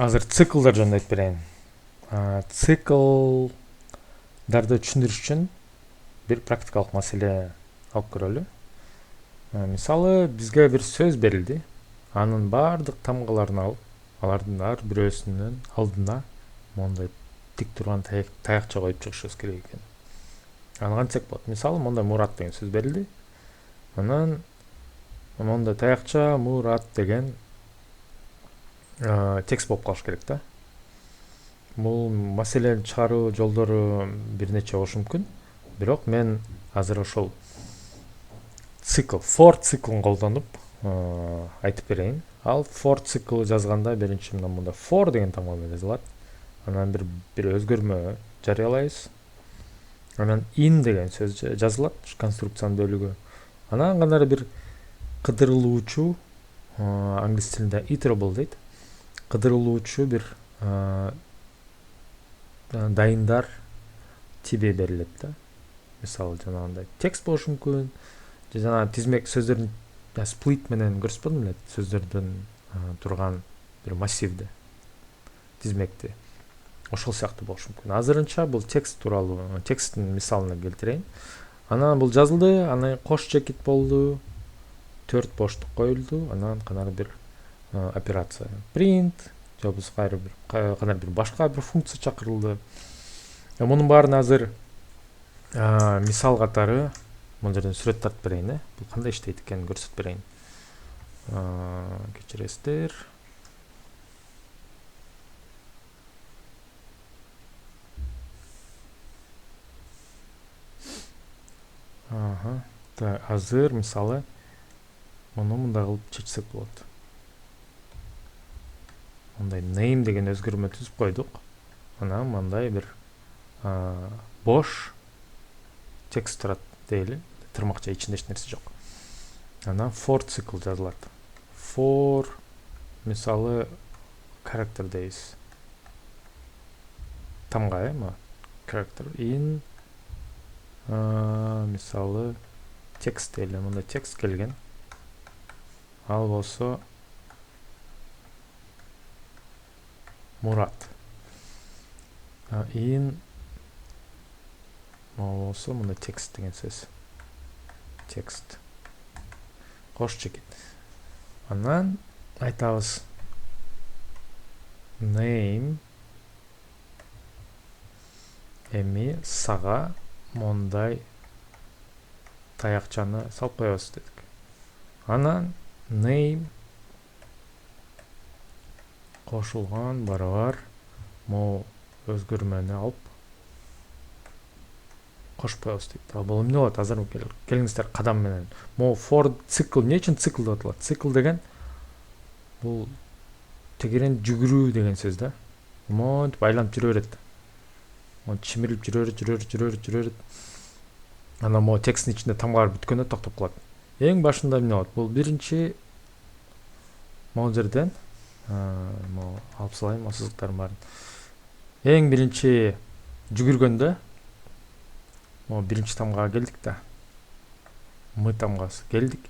Азыр циклдар жөнүндө айтып берейин. Циклдарды түшүндүрүш үчүн бир практикалык маселе алып көрөлү. Мисалы, бизге бир сөз берилди. Анын баардык тамгаларын алып, алардын ар бирөөсүнүн алдына мондай тик турган таякча коюп чыгышыбыз керек экен. Аны кантсек болот? Мисалы, мондай Мурат деген сөз берилди. Анан мондай таякча Мурат деген текст болуп калыш керек да. Бул маселени чыгаруу жолдору бир нече болушу мүмкүн. Бирок мен азыр ошол for циклын колдонуп айтып берейин. Ал for циклы жазганда биринчи мында for деген тамга менен жазылат. Анан бир өзгөрмө жарыялайбыз. Анан in деген сөз жазылат, конструкциянын бөлүгү. Анан кандайдыр бир кыдырылуучу, англис тилинде iterable дейт. Кыдырылуучу бир дайындар тиби берилет да. Мисалы жанагындай текст болушу мүмкүн. Жана тизмек сөздөрдүн split менен көрсөтпөдүм эле, сөздөрдүн турган бир массивди, тизмекти. Ошол сыяктуу болушу мүмкүн. Азырынча бул текст тууралуу, тексттин мисалына келтирейин. Анан бул жазылды, анан кош чекит болду, 4 боштук коюлду, анан кандайдыр бир операция print же болбосо кандайдыр бир башка бир функция чакырылды. Мунун баарын азыр мисал катары мына жерден сүрөт тартып берейин. Бул кандай иштейт экенин көрсөтүп берейин. Кечиресиздер. Азыр мисалы муну мындай кылып чечсек болот. Мындай name деген өзгөрмө түзүп койдук. Анан мындай бир бош текст турат дейли. Тырмакча ичинде эч нерсе жок. Анан for цикл жазылат. For мисалы character дейбиз. Тамга character in мисалы текст дейли. Мында текст келген. Ал болсо Мурат. In болсо мында текст деген сөз. Текст. Кош чекит. Анан айтабыз name эми сага мондай таякчаны салып коебуз дедик. Анан name кошулган барабар могу өзгөрмөнү алып кошуп коебуз дейт. Бул эмне болот? Азыр келиңиздер кадам менен. Могу for цикл эмне үчүн цикл деп аталат? Цикл деген бул тегерен жүгүрүү деген сөз да. Монтип айланып жүрө берет. Чимирилип жүрө берет. Анан могу тексттин ичинде тамгалар бүткөндө токтоп калат. Эң башында эмне болот? Бул биринчи могу жерден могу алып салайын сызыктардын баарын. Эң биринчи жүгүргөндө могу биринчи тамгага келдик да. Мы тамгасы келдик.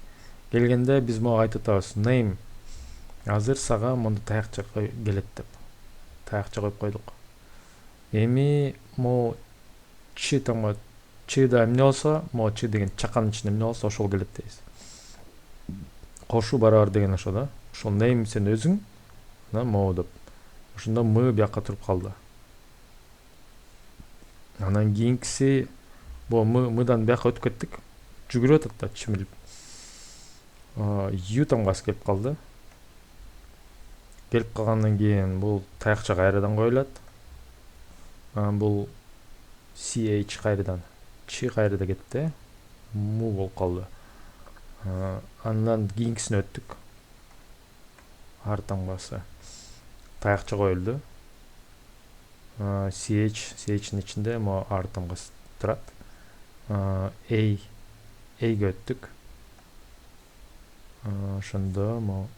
Келгенде биз могу айтып атабыз name азыр сага мондай таякча келет деп. Таякча коюп койдук. Эми могу ч тамга чда эмне болсо, могу ч деген чаканын ичинде эмне болсо ошол келет дейбиз. Кошуу барабар деген ошо да. Ошол name сен өзүң, анан могу деп. Ошондо мы бияка туруп калды. Анан кийинкиси бул мыдан бияка өтүп кеттик. Жүгүрүп атат да чимирип. U тамгасы келип калды. Келип калгандан кийин бул таякча кайрадан коюлат. Бул ch кайрадан ч кайрада кетти. Му болуп калды. Андан кийинкисине өттүк. R тамгасы. Таякча коюлду. ch'нин ичинде могу R тамгасы турат. A'га өттүк. Ошондо могу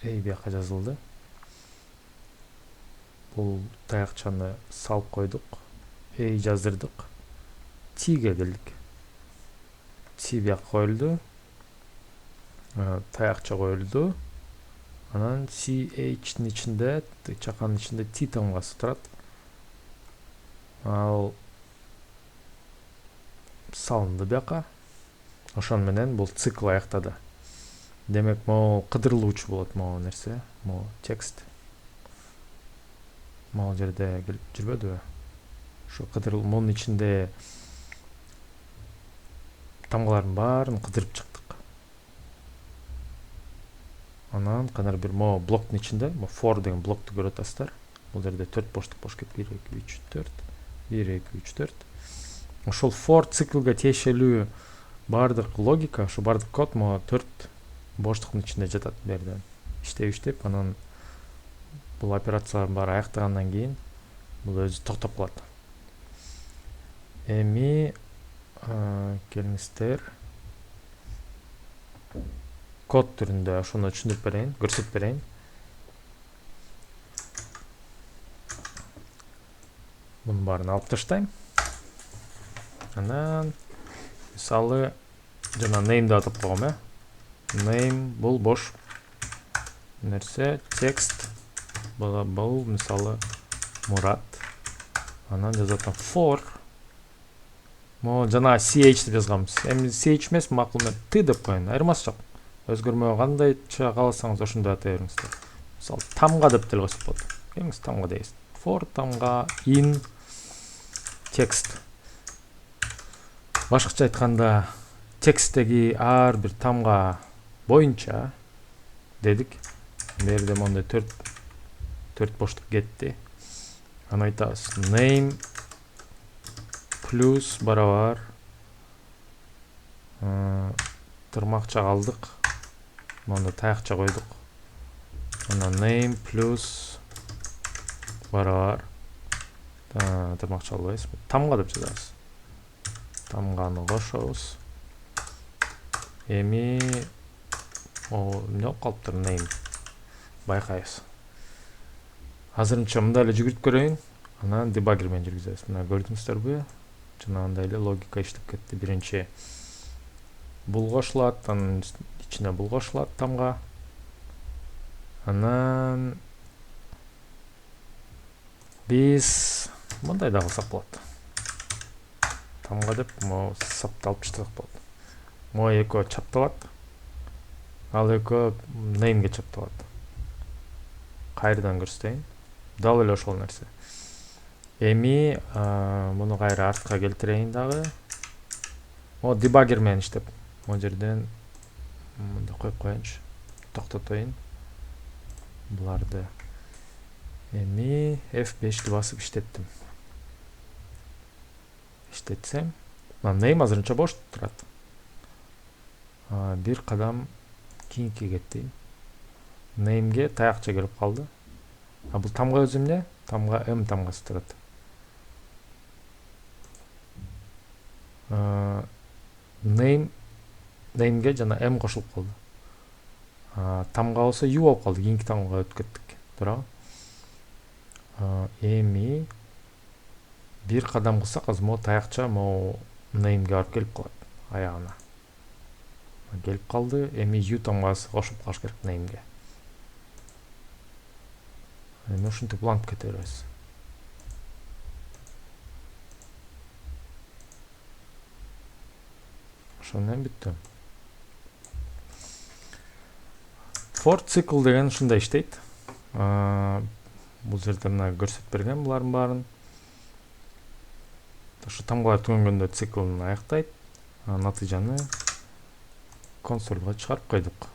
A бияка жазылды. Бул таякчаны салып койдук. A жаздырдык. T'ге келдик. T бияка коюлду. Таякча коюлду. Анан ch'нин ичинде, чаканын ичинде t тамгасы турат. Ал салынды бияка. Ошон менен бул цикл аяктады. Демек, могу кыдырылуучу болот могу нерсе, могу текст. Могу жерде келип жүрбөдүбү? Ошо мунун ичинде тамгалардын баарын кыдырып чыктык. Анан кандайдыр бир могу блоктун ичинде, for деген блокту көрүп атасыздар. Бул жерде 4 боштук бош кетип 1 2 3 4 1 2 3 4. Ошол for циклге тиешелүү баардык логика, ошо баардык код могу 4 боштуктун ичинде жатат. Бу жерде иштеп, анан бул операциялардын баары аяктагандан кийин бул өзү токтоп калат. Эми келиңиздер код түрүндө ошону түшүндүрүп берейин, көрсөтүп берейин. Мунун баарын алып таштайм. Анан мисалы жана name деп атап койгом, Name бул бош нерсе, текст бул мисалы Мурат. Анан жазып атам for. Могу жана ch деп жазганбыз. Эми ch эмес, макул мен t деп коеюн, айырмасы жок. Өзгөрмөгө кандайча кааласаңыз ошондой атай бериңиздер. Мисалы тамга деп деле койсок болот. Келиңиз тамга дейбиз. For тамга in text. Башкача айтканда, тексттеги ар бир тамга боюнча дедик. Бу жерде мондай 4 боштук кетти. Аны айтабыз name плюс барабар тырмакча калдык. Монда таякча койдук. Анан name плюс барабар тырмакча албайбыз. Тамга деп жазабыз. Тамганы кошобуз. Эми эмне болуп калыптыр name. Байкайбыз. Азырынча мындай эле жүгүрүп көрөйүн. Анан дебаггер менен жүргүзөбүз. Мына көрдүңүздөрбү? Жанагындай эле логика иштеп кетти. Биринчи бул кошулат, анын ичине бул кошулат тамга. Анан биз мындай да кылсак болот. Тамга деп могу сапталып таштасак болот. Могу экөө чапталат. Ал экөө name'ге чапталат. Кайрадан көрсөтөйүн. Дал эле ошол нерсе. Эми муну кайра артка келтирейин дагы. Могу дебаггер менен иштеп. Могу жерден мындай коюп коеюнчу. Токтотоюн. Буларды эми F5 басып иштеттим. Иштетсем, name азырынча бош турат. Бир кадам кийинки кетти. Name'ге таякча келип калды. Бул тамга өзү эмне? Тамга m тамгасы турат. Name'ге жана m кошулуп калды. Тамга болсо u болуп калды. Кийинки тамгага өтүп кеттик. Туурабы? Эми бир кадам кылсак, азыр могу таякча могу name'ге барып келип калат. Аягына. Келип калды. Эми u тамгасы кошуп калыш керек name'ге. Эми ушинтип улантып кете беребиз. Ошо менен бүттү. For цикл деген ушундай иштейт. Бул жерде мына көрсөтүп берген булардын баарын. Ошо тамгалар түгөнгөндө циклын аяктайт. Натыйжаны консольго чыгарып койдук.